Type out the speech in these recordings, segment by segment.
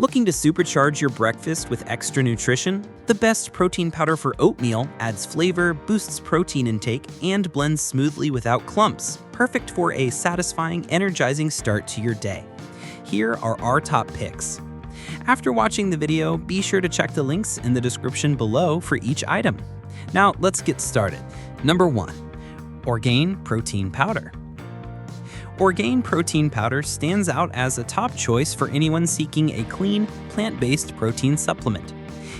Looking to supercharge your breakfast with extra nutrition? The best protein powder for oatmeal adds flavor, boosts protein intake, and blends smoothly without clumps, perfect for a satisfying, energizing start to your day. Here are our top picks. After watching the video, be sure to check the links in the description below for each item. Now let's get started. Number 1. Orgain Protein Powder. Orgain Protein Powder stands out as a top choice for anyone seeking a clean, plant-based protein supplement.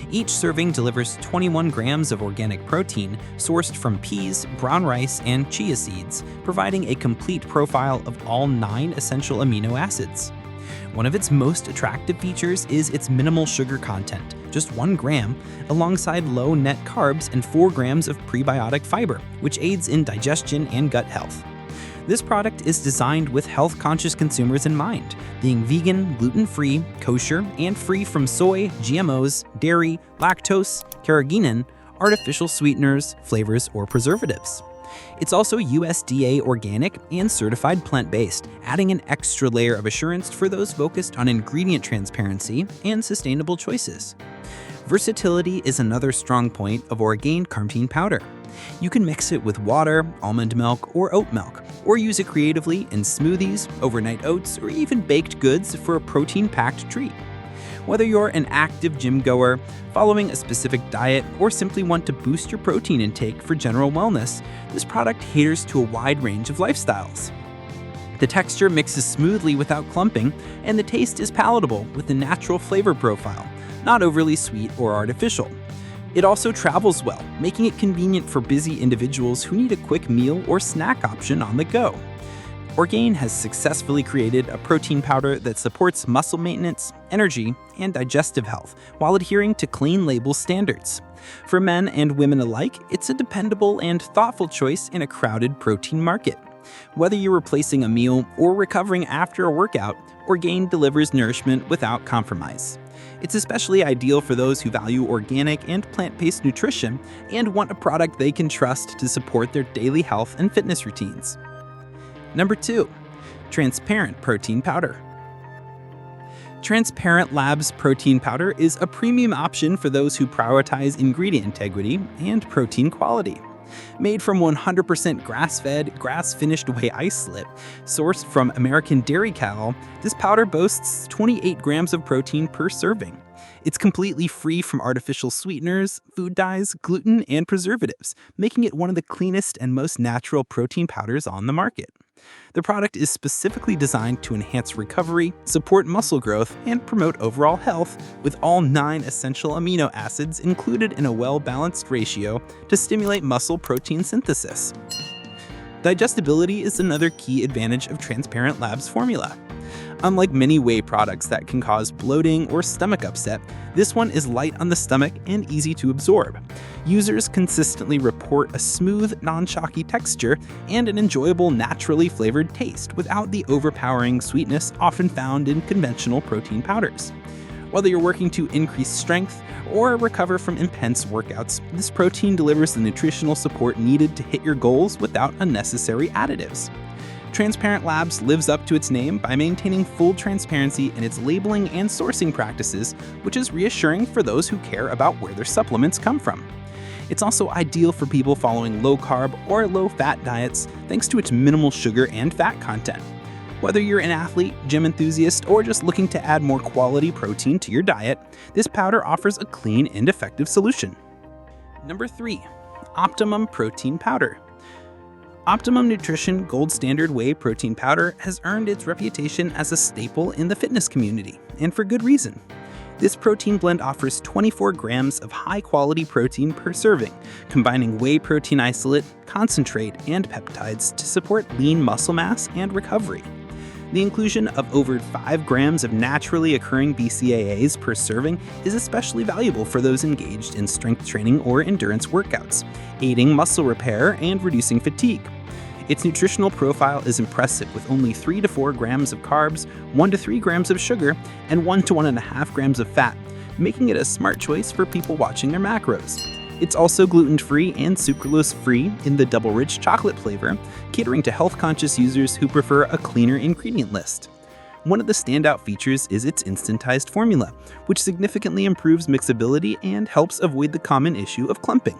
Each serving delivers 21 grams of organic protein sourced from peas, brown rice, and chia seeds, providing a complete profile of all 9 essential amino acids. One of its most attractive features is its minimal sugar content, just 1 gram, alongside low net carbs and 4 grams of prebiotic fiber, which aids in digestion and gut health. This product is designed with health-conscious consumers in mind, being vegan, gluten-free, kosher, and free from soy, GMOs, dairy, lactose, carrageenan, artificial sweeteners, flavors, or preservatives. It's also USDA organic and certified plant-based, adding an extra layer of assurance for those focused on ingredient transparency and sustainable choices. Versatility is another strong point of Orgain Protein Powder. You can mix it with water, almond milk, or oat milk, or use it creatively in smoothies, overnight oats, or even baked goods for a protein-packed treat. Whether you're an active gym goer, following a specific diet, or simply want to boost your protein intake for general wellness, this product caters to a wide range of lifestyles. The texture mixes smoothly without clumping, and the taste is palatable with a natural flavor profile, not overly sweet or artificial. It also travels well, making it convenient for busy individuals who need a quick meal or snack option on the go. Orgain has successfully created a protein powder that supports muscle maintenance, energy, and digestive health while adhering to clean label standards. For men and women alike, it's a dependable and thoughtful choice in a crowded protein market. Whether you're replacing a meal or recovering after a workout, Orgain delivers nourishment without compromise. It's especially ideal for those who value organic and plant-based nutrition and want a product they can trust to support their daily health and fitness routines. Number 2. Transparent Protein Powder. Transparent Labs Protein Powder is a premium option for those who prioritize ingredient integrity and protein quality. Made from 100% grass-fed, grass-finished whey isolate, sourced from American dairy cattle, this powder boasts 28 grams of protein per serving. It's completely free from artificial sweeteners, food dyes, gluten, and preservatives, making it one of the cleanest and most natural protein powders on the market. The product is specifically designed to enhance recovery, support muscle growth, and promote overall health, with all 9 essential amino acids included in a well-balanced ratio to stimulate muscle protein synthesis. Digestibility is another key advantage of Transparent Labs formula. Unlike many whey products that can cause bloating or stomach upset, this one is light on the stomach and easy to absorb. Users consistently report a smooth, non-chalky texture and an enjoyable, naturally flavored taste without the overpowering sweetness often found in conventional protein powders. Whether you're working to increase strength or recover from intense workouts, this protein delivers the nutritional support needed to hit your goals without unnecessary additives. Transparent Labs lives up to its name by maintaining full transparency in its labeling and sourcing practices, which is reassuring for those who care about where their supplements come from. It's also ideal for people following low-carb or low-fat diets thanks to its minimal sugar and fat content. Whether you're an athlete, gym enthusiast, or just looking to add more quality protein to your diet, this powder offers a clean and effective solution. Number 3. Optimum Protein Powder. Optimum Nutrition Gold Standard Whey Protein Powder has earned its reputation as a staple in the fitness community, and for good reason. This protein blend offers 24 grams of high-quality protein per serving, combining whey protein isolate, concentrate, and peptides to support lean muscle mass and recovery. The inclusion of over 5 grams of naturally occurring BCAAs per serving is especially valuable for those engaged in strength training or endurance workouts, aiding muscle repair and reducing fatigue. Its nutritional profile is impressive with only 3 to 4 grams of carbs, 1 to 3 grams of sugar, and 1 to 1.5 grams of fat, making it a smart choice for people watching their macros. It's also gluten-free and sucralose-free in the double rich chocolate flavor, catering to health-conscious users who prefer a cleaner ingredient list. One of the standout features is its instantized formula, which significantly improves mixability and helps avoid the common issue of clumping.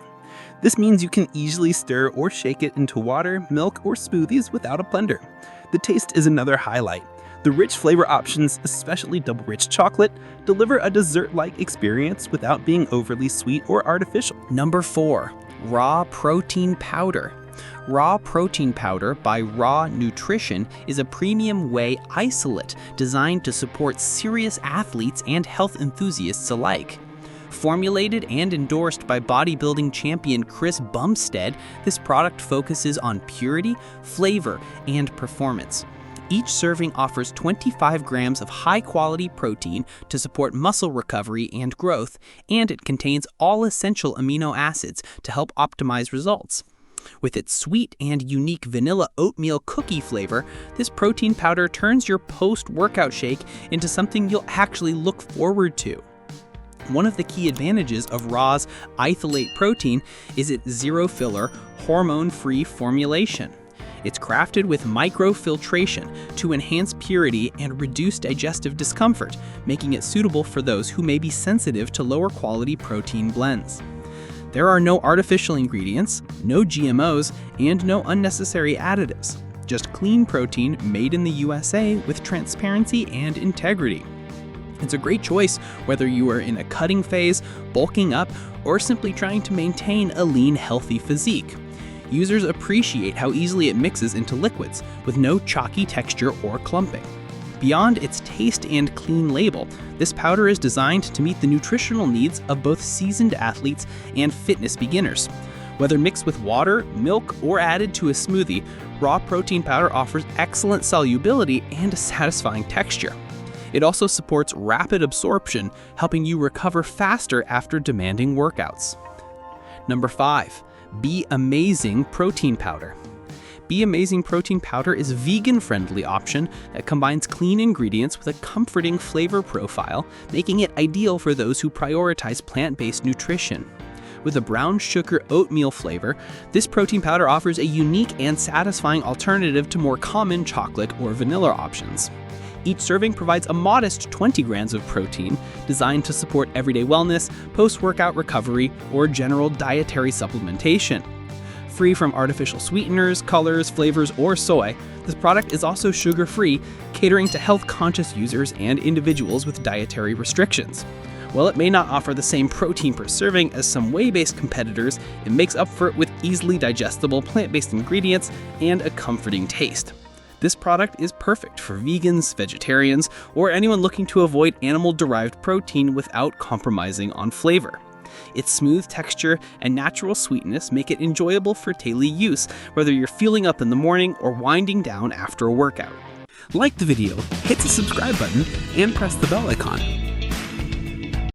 This means you can easily stir or shake it into water, milk, or smoothies without a blender. The taste is another highlight. The rich flavor options, especially double rich chocolate, deliver a dessert-like experience without being overly sweet or artificial. Number 4. Raw protein powder. Raw protein powder by Raw Nutrition is a premium whey isolate designed to support serious athletes and health enthusiasts alike. Formulated and endorsed by bodybuilding champion Chris Bumstead, this product focuses on purity, flavor, and performance. Each serving offers 25 grams of high-quality protein to support muscle recovery and growth, and it contains all essential amino acids to help optimize results. With its sweet and unique vanilla oatmeal cookie flavor, this protein powder turns your post-workout shake into something you'll actually look forward to. One of the key advantages of Raw's isolate protein is its zero-filler, hormone-free formulation. It's crafted with microfiltration to enhance purity and reduce digestive discomfort, making it suitable for those who may be sensitive to lower-quality protein blends. There are no artificial ingredients, no GMOs, and no unnecessary additives. Just clean protein made in the USA with transparency and integrity. It's a great choice whether you are in a cutting phase, bulking up, or simply trying to maintain a lean, healthy physique. Users appreciate how easily it mixes into liquids, with no chalky texture or clumping. Beyond its taste and clean label, this powder is designed to meet the nutritional needs of both seasoned athletes and fitness beginners. Whether mixed with water, milk, or added to a smoothie, raw protein powder offers excellent solubility and a satisfying texture. It also supports rapid absorption, helping you recover faster after demanding workouts. Number 5. Be Amazing Protein Powder. Be Amazing Protein Powder is a vegan-friendly option that combines clean ingredients with a comforting flavor profile, making it ideal for those who prioritize plant-based nutrition. With a brown sugar oatmeal flavor, this protein powder offers a unique and satisfying alternative to more common chocolate or vanilla options. Each serving provides a modest 20 grams of protein, designed to support everyday wellness, post-workout recovery, or general dietary supplementation. Free from artificial sweeteners, colors, flavors, or soy, this product is also sugar-free, catering to health-conscious users and individuals with dietary restrictions. While it may not offer the same protein per serving as some whey-based competitors, it makes up for it with easily digestible plant-based ingredients and a comforting taste. This product is perfect for vegans, vegetarians, or anyone looking to avoid animal-derived protein without compromising on flavor. Its smooth texture and natural sweetness make it enjoyable for daily use, whether you're fueling up in the morning or winding down after a workout. Like the video, hit the subscribe button, and press the bell icon.